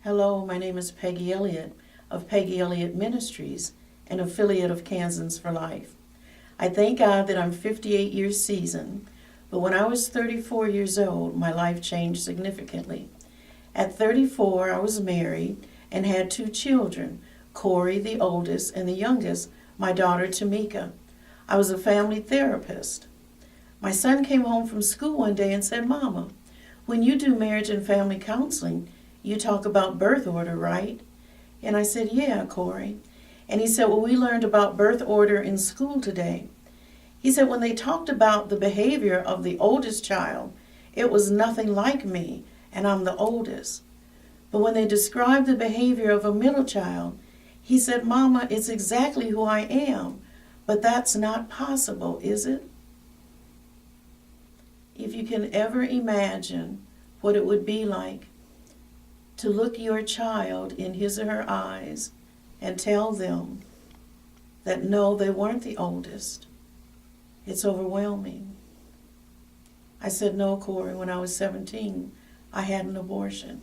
Hello, my name is Peggy Elliott of Peggy Elliott Ministries, an affiliate of Kansans for Life. I thank God that I'm 58 years seasoned, but when I was 34 years old, my life changed significantly. At 34, I was married and had 2 children, Corey, the oldest, and the youngest, my daughter, Tamika. I was a family therapist. My son came home from school one day and said, "Mama, when you do marriage and family counseling, you talk about birth order, right?" And I said, "Yeah, Corey." And he said, "Well, we learned about birth order in school today." He said, when they talked about the behavior of the oldest child, it was nothing like me, and I'm the oldest. But when they described the behavior of a middle child, he said, "Mama, it's exactly who I am, but that's not possible, is it?" If you can ever imagine what it would be like to look your child in his or her eyes and tell them that no, they weren't the oldest, it's overwhelming. I said, "No, Corey, when I was 17, I had an abortion."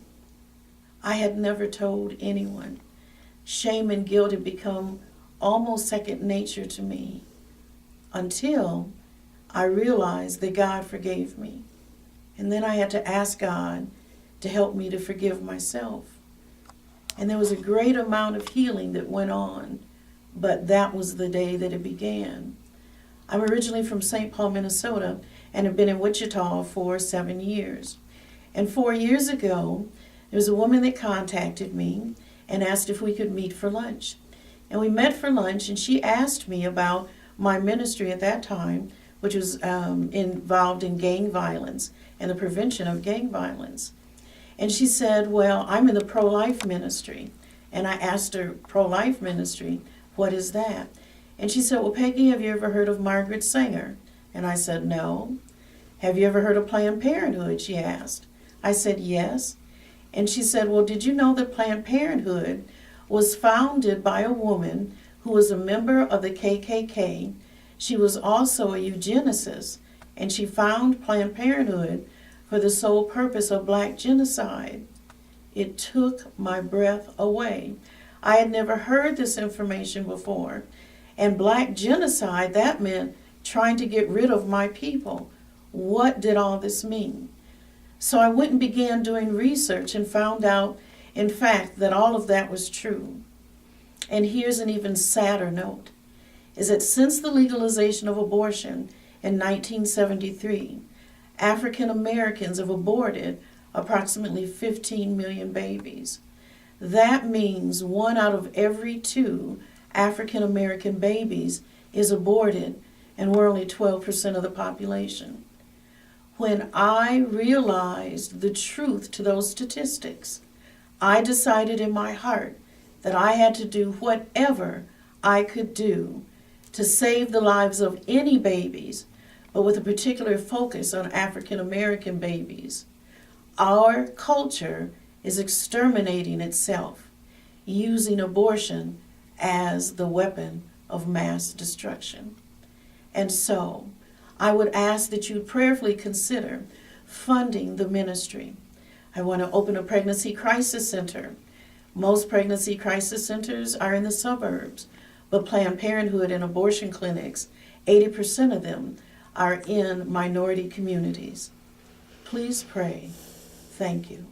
I had never told anyone. Shame and guilt had become almost second nature to me until I realized that God forgave me. And then I had to ask God to help me to forgive myself. And there was a great amount of healing that went on, but that was the day that it began. I'm originally from St. Paul, Minnesota, and have been in Wichita for 7 years. And 4 years ago, there was a woman that contacted me and asked if we could meet for lunch. And we met for lunch, and she asked me about my ministry at that time, which was involved in gang violence and the prevention of gang violence. And she said, "Well, I'm in the pro-life ministry." And I asked her, "Pro-life ministry, what is that?" And she said, "Well, Peggy, have you ever heard of Margaret Sanger?" And I said, "No." "Have you ever heard of Planned Parenthood?" she asked. I said, "Yes." And she said, "Well, did you know that Planned Parenthood was founded by a woman who was a member of the KKK? She was also a eugenicist, and she founded Planned Parenthood for the sole purpose of black genocide." It took my breath away. I had never heard this information before. And black genocide, that meant trying to get rid of my people. What did all this mean? So I went and began doing research and found out, in fact, that all of that was true. And here's an even sadder note, is that since the legalization of abortion in 1973, African Americans have aborted approximately 15 million babies. That means 1 out of every 2 African American babies is aborted, and we're only 12% of the population. When I realized the truth to those statistics, I decided in my heart that I had to do whatever I could do to save the lives of any babies, but with a particular focus on African American babies. Our culture is exterminating itself, using abortion as the weapon of mass destruction. And so, I would ask that you prayerfully consider funding the ministry. I want to open a pregnancy crisis center. Most pregnancy crisis centers are in the suburbs, but Planned Parenthood and abortion clinics, 80% of them are in minority communities. Please pray. Thank you.